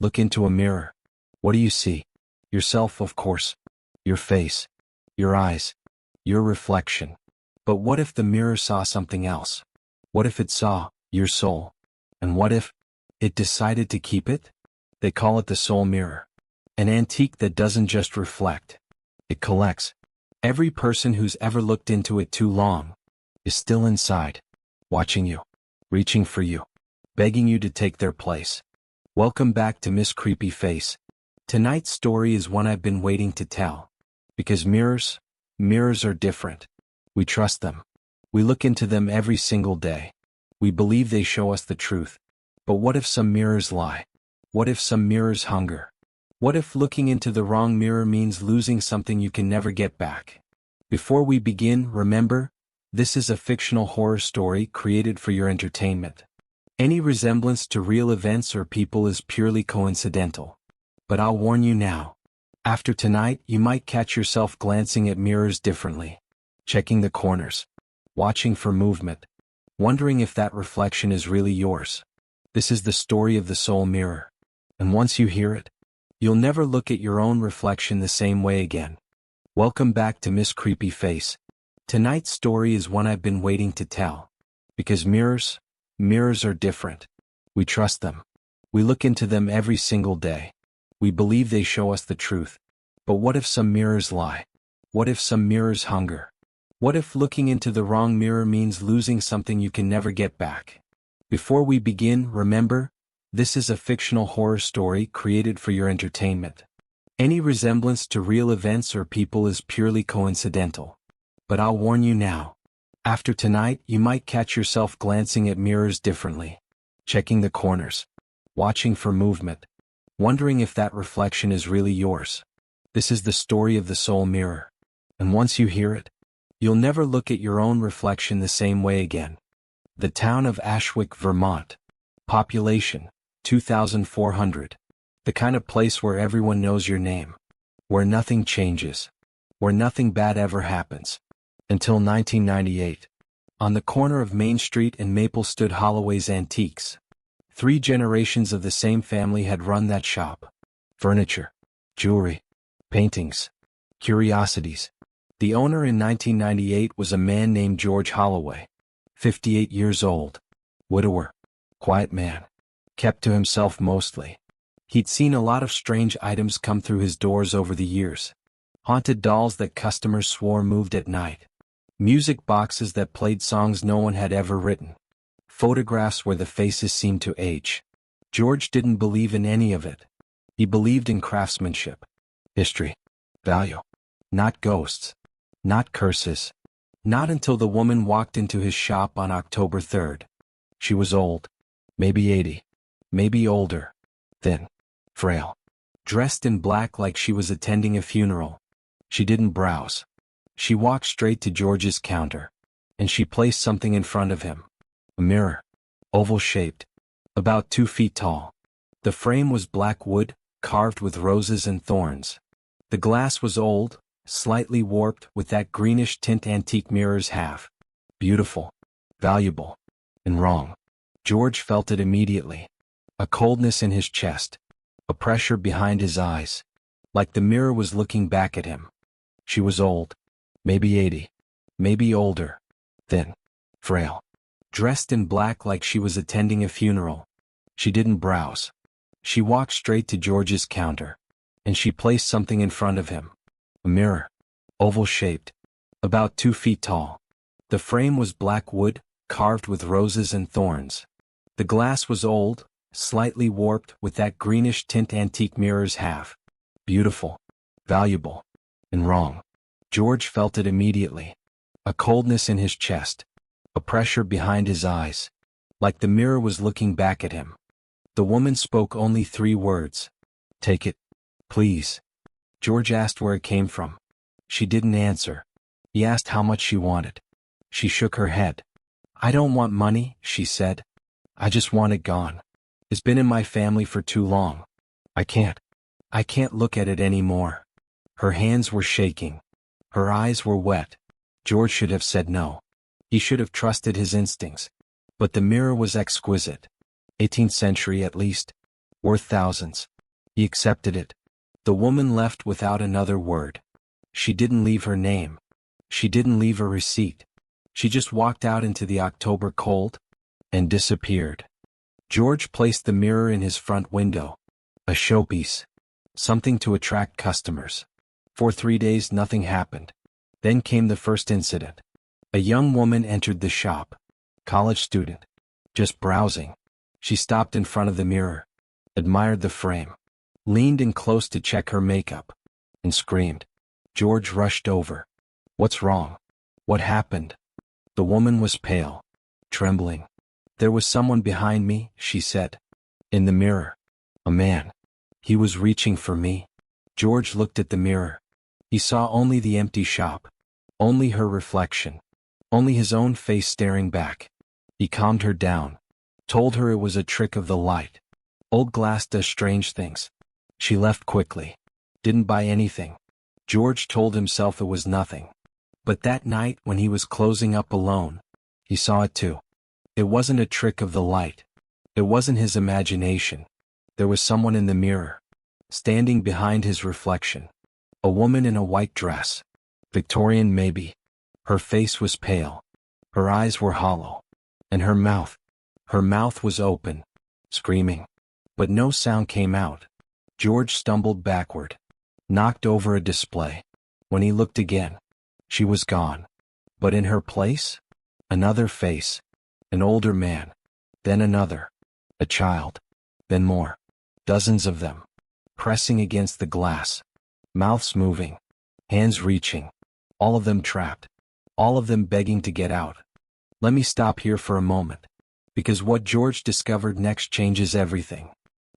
Look into a mirror. What do you see? Yourself, of course. Your face. Your eyes. Your reflection. But what if the mirror saw something else? What if it saw your soul? And what if it decided to keep it? They call it the soul mirror. An antique that doesn't just reflect. It collects. Every person who's ever looked into it too long is still inside, watching you, reaching for you, begging you to take their place. Welcome back to MissCreepyFace. Tonight's story is one I've been waiting to tell. Because mirrors are different. We trust them. We look into them every single day. We believe they show us the truth. But what if some mirrors lie? What if some mirrors hunger? What if looking into the wrong mirror means losing something you can never get back? Before we begin, remember, this is a fictional horror story created for your entertainment. Any resemblance to real events or people is purely coincidental. But I'll warn you now. After tonight, you might catch yourself glancing at mirrors differently, checking the corners, watching for movement, wondering if that reflection is really yours. This is the story of the soul mirror. And once you hear it, you'll never look at your own reflection the same way again. Welcome back to MissCreepyFace. Tonight's story is one I've been waiting to tell. Because mirrors are different. We trust them. We look into them every single day. We believe they show us the truth. But what if some mirrors lie? What if some mirrors hunger? What if looking into the wrong mirror means losing something you can never get back? Before we begin, remember, this is a fictional horror story created for your entertainment. Any resemblance to real events or people is purely coincidental. But I'll warn you now. After tonight, you might catch yourself glancing at mirrors differently, checking the corners, watching for movement, wondering if that reflection is really yours. This is the story of the soul mirror. And once you hear it, you'll never look at your own reflection the same way again. The town of Ashwick, Vermont. Population, 2,400. The kind of place where everyone knows your name. Where nothing changes. Where nothing bad ever happens. Until 1998. On the corner of Main Street and Maple stood Holloway's Antiques. 3 generations of the same family had run that shop. Furniture, jewelry, paintings, curiosities. The owner in 1998 was a man named George Holloway. 58 years old. Widower. Quiet man. Kept to himself mostly. He'd seen a lot of strange items come through his doors over the years. Haunted dolls that customers swore moved at night. Music boxes that played songs no one had ever written. Photographs where the faces seemed to age. George didn't believe in any of it. He believed in craftsmanship, history, value. Not ghosts. Not curses. Not until the woman walked into his shop on October 3rd. She was old. Maybe 80. Maybe older. Thin. Frail. Dressed in black like she was attending a funeral. She didn't browse. She walked straight to George's counter. And she placed something in front of him. A mirror. Oval-shaped. About 2 feet tall. The frame was black wood, carved with roses and thorns. The glass was old, slightly warped with that greenish tint antique mirrors have. Beautiful. Valuable. And wrong. George felt it immediately. A coldness in his chest. A pressure behind his eyes. Like the mirror was looking back at him. She was old. Maybe 80. Maybe older. Thin. Frail. Dressed in black like she was attending a funeral. She didn't browse. She walked straight to George's counter. And she placed something in front of him. A mirror. Oval-shaped. About 2 feet tall. The frame was black wood, carved with roses and thorns. The glass was old, slightly warped with that greenish tint antique mirrors have. Beautiful. Valuable. And wrong. George felt it immediately. A coldness in his chest. A pressure behind his eyes. Like the mirror was looking back at him. The woman spoke only 3 words. Take it. Please. George asked where it came from. She didn't answer. He asked how much she wanted. She shook her head. I don't want money, she said. I just want it gone. It's been in my family for too long. I can't look at it anymore. Her hands were shaking. Her eyes were wet. George should have said no. He should have trusted his instincts. But the mirror was exquisite. 18th century at least. Worth thousands. He accepted it. The woman left without another word. She didn't leave her name. She didn't leave a receipt. She just walked out into the October cold and disappeared. George placed the mirror in his front window. A showpiece. Something to attract customers. For 3 days nothing happened. Then came the first incident. A young woman entered the shop. College student. Just browsing. She stopped in front of the mirror. Admired the frame. Leaned in close to check her makeup. And screamed. George rushed over. What's wrong? What happened? The woman was pale. Trembling. There was someone behind me, she said. In the mirror. A man. He was reaching for me. George looked at the mirror. He saw only the empty shop. Only her reflection. Only his own face staring back. He calmed her down. Told her it was a trick of the light. Old glass does strange things. She left quickly. Didn't buy anything. George told himself it was nothing. But that night when he was closing up alone, he saw it too. It wasn't a trick of the light. It wasn't his imagination. There was someone in the mirror. Standing behind his reflection. A woman in a white dress. Victorian maybe. Her face was pale. Her eyes were hollow. And her mouth was open. Screaming. But no sound came out. George stumbled backward. Knocked over a display. When he looked again, she was gone. But in her place? Another face. An older man. Then another. A child. Then more. Dozens of them. Pressing against the glass. Mouths moving. Hands reaching. All of them trapped. All of them begging to get out. Let me stop here for a moment. Because what George discovered next changes everything.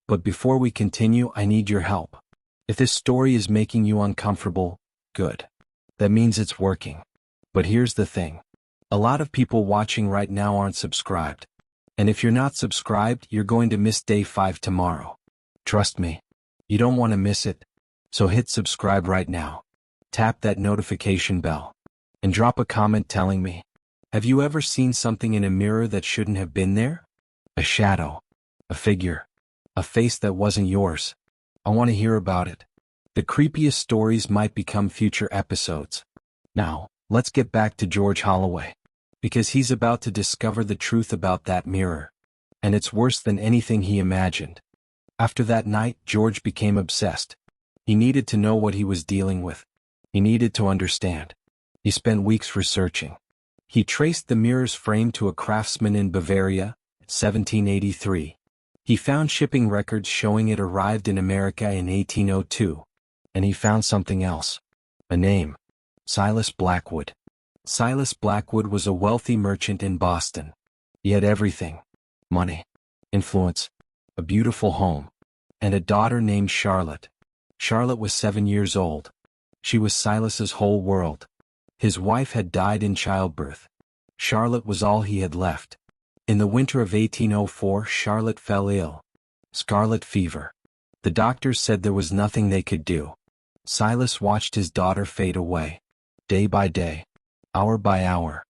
But before we continue, I need your help. If this story is making you uncomfortable, good. That means it's working. But here's the thing. A lot of people watching right now aren't subscribed. And if you're not subscribed, you're going to miss day 5 tomorrow. Trust me. You don't want to miss it. So hit subscribe right now. Tap that notification bell. And drop a comment telling me, have you ever seen something in a mirror that shouldn't have been there? A shadow. A figure. A face that wasn't yours. I want to hear about it. The creepiest stories might become future episodes. Now, let's get back to George Holloway. Because he's about to discover the truth about that mirror. And it's worse than anything he imagined. After that night, George became obsessed. He needed to know what he was dealing with. He needed to understand. He spent weeks researching. He traced the mirror's frame to a craftsman in Bavaria, 1783. He found shipping records showing it arrived in America in 1802. And he found something else. A name. Silas Blackwood. Silas Blackwood was a wealthy merchant in Boston. He had everything. Money. Influence. A beautiful home. And a daughter named Charlotte. Charlotte was 7 years old. She was Silas's whole world. His wife had died in childbirth. Charlotte was all he had left. In the winter of 1804, Charlotte fell ill. Scarlet fever. The doctors said there was nothing they could do. Silas watched his daughter fade away. Day by day. Hour by hour.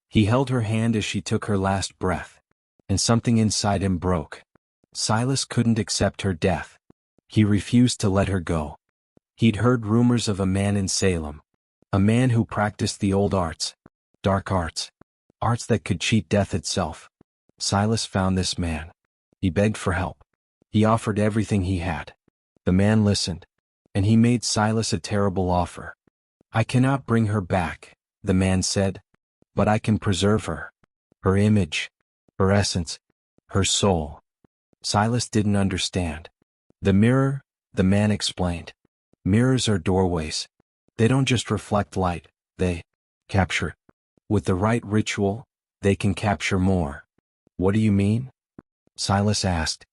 He held her hand as she took her last breath. And something inside him broke. Silas couldn't accept her death. He refused to let her go. He'd heard rumors of a man in Salem. A man who practiced the old arts. Dark arts. Arts that could cheat death itself. Silas found this man. He begged for help. He offered everything he had. The man listened. And he made Silas a terrible offer. I cannot bring her back, the man said. But I can preserve her. Her image. Her essence. Her soul. Silas didn't understand. The mirror, the man explained. Mirrors are doorways. They don't just reflect light, they capture it. With the right ritual, they can capture more. What do you mean? Silas asked.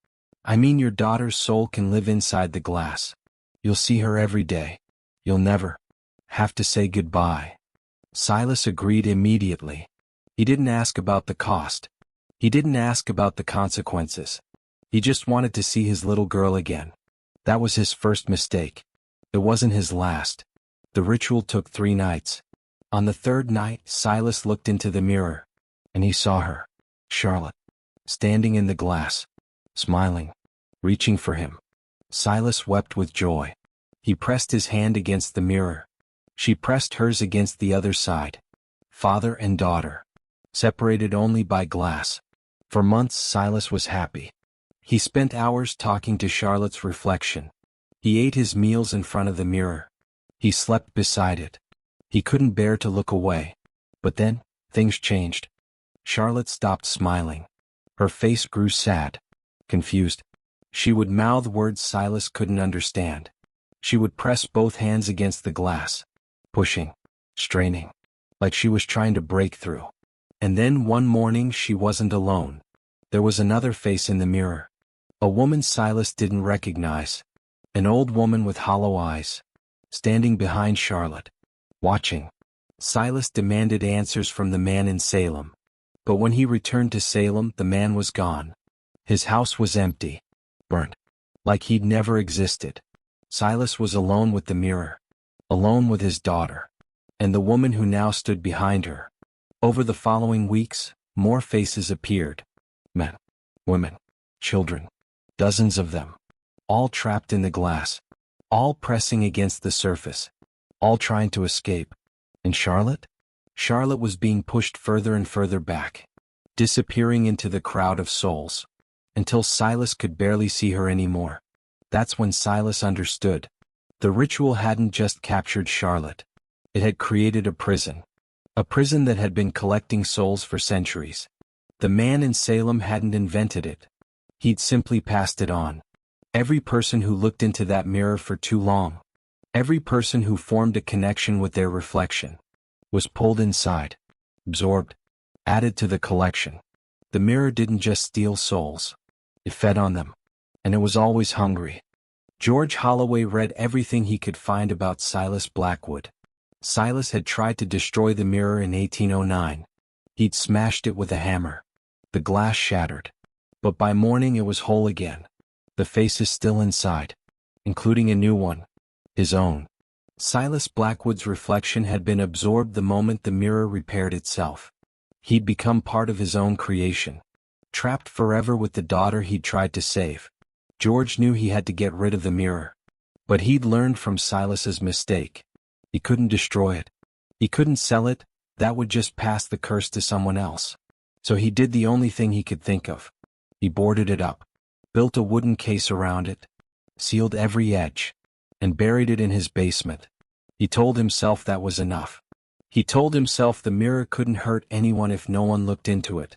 I mean your daughter's soul can live inside the glass. You'll see her every day. You'll never have to say goodbye. Silas agreed immediately. He didn't ask about the cost. He didn't ask about the consequences. He just wanted to see his little girl again. That was his first mistake. It wasn't his last. The ritual took 3 nights. On the 3rd night, Silas looked into the mirror. And he saw her, Charlotte, standing in the glass, smiling, reaching for him. Silas wept with joy. He pressed his hand against the mirror. She pressed hers against the other side. Father and daughter, separated only by glass. For months Silas was happy. He spent hours talking to Charlotte's reflection. He ate his meals in front of the mirror. He slept beside it. He couldn't bear to look away. But then, things changed. Charlotte stopped smiling. Her face grew sad, confused. She would mouth words Silas couldn't understand. She would press both hands against the glass, pushing, straining, like she was trying to break through. And then one morning she wasn't alone. There was another face in the mirror. A woman Silas didn't recognize. An old woman with hollow eyes, standing behind Charlotte, watching. Silas demanded answers from the man in Salem. But when he returned to Salem, the man was gone. His house was empty, burnt, like he'd never existed. Silas was alone with the mirror, alone with his daughter, and the woman who now stood behind her. Over the following weeks, more faces appeared. Men, women, children, dozens of them, all trapped in the glass, all pressing against the surface, all trying to escape. And Charlotte? Charlotte was being pushed further and further back, disappearing into the crowd of souls, until Silas could barely see her anymore. That's when Silas understood. The ritual hadn't just captured Charlotte. It had created a prison that had been collecting souls for centuries. The man in Salem hadn't invented it. He'd simply passed it on. Every person who looked into that mirror for too long, every person who formed a connection with their reflection, was pulled inside, absorbed, added to the collection. The mirror didn't just steal souls. It fed on them. And it was always hungry. George Holloway read everything he could find about Silas Blackwood. Silas had tried to destroy the mirror in 1809. He'd smashed it with a hammer. The glass shattered. But by morning it was whole again. The face is still inside, including a new one, his own. Silas Blackwood's reflection had been absorbed the moment the mirror repaired itself. He'd become part of his own creation, trapped forever with the daughter he'd tried to save. George knew he had to get rid of the mirror. But he'd learned from Silas's mistake. He couldn't destroy it. He couldn't sell it. That would just pass the curse to someone else. So he did the only thing he could think of. He boarded it up, built a wooden case around it, sealed every edge, and buried it in his basement. He told himself that was enough. He told himself the mirror couldn't hurt anyone if no one looked into it.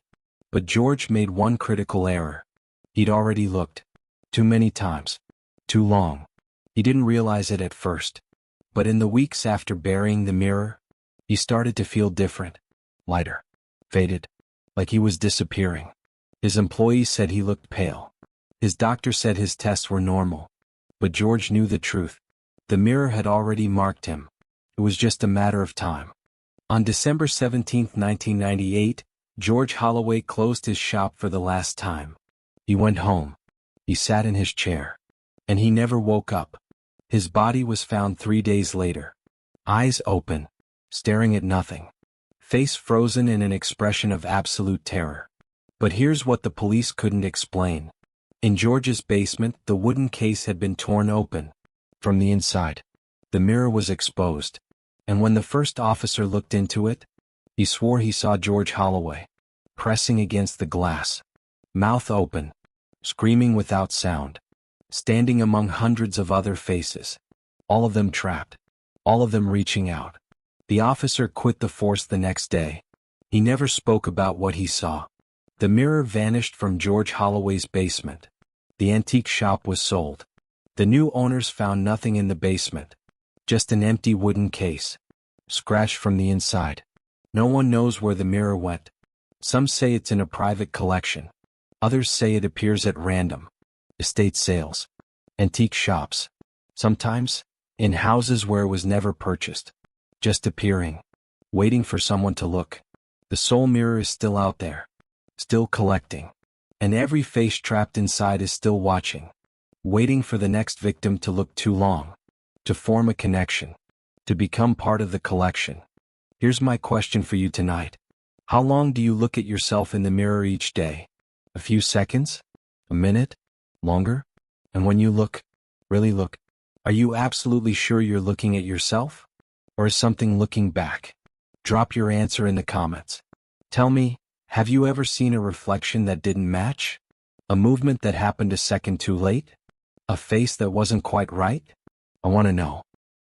But George made one critical error. He'd already looked. Too many times. Too long. He didn't realize it at first. But in the weeks after burying the mirror, he started to feel different. Lighter. Faded. Like he was disappearing. His employees said he looked pale. His doctor said his tests were normal. But George knew the truth. The mirror had already marked him. It was just a matter of time. On December 17, 1998, George Holloway closed his shop for the last time. He went home. He sat in his chair. And he never woke up. His body was found 3 days later. Eyes open, staring at nothing. Face frozen in an expression of absolute terror. But here's what the police couldn't explain. In George's basement, the wooden case had been torn open. From the inside, the mirror was exposed. And when the first officer looked into it, he swore he saw George Holloway, pressing against the glass, mouth open, screaming without sound, standing among hundreds of other faces, all of them trapped, all of them reaching out. The officer quit the force the next day. He never spoke about what he saw. The mirror vanished from George Holloway's basement. The antique shop was sold. The new owners found nothing in the basement, just an empty wooden case, scratched from the inside. No one knows where the mirror went. Some say it's in a private collection. Others say it appears at random. Estate sales. Antique shops. Sometimes, in houses where it was never purchased. Just appearing. Waiting for someone to look. The soul mirror is still out there. Still collecting. And every face trapped inside is still watching. Waiting for the next victim to look too long. To form a connection. To become part of the collection. Here's my question for you tonight. How long do you look at yourself in the mirror each day? A few seconds? A minute? Longer? And when you look, Really look. Are you absolutely sure you're looking at yourself? Or is something looking back? Drop your answer in the comments. Tell me, have you ever seen a reflection that didn't match? A movement that happened a second too late? A face that wasn't quite right? I want to know.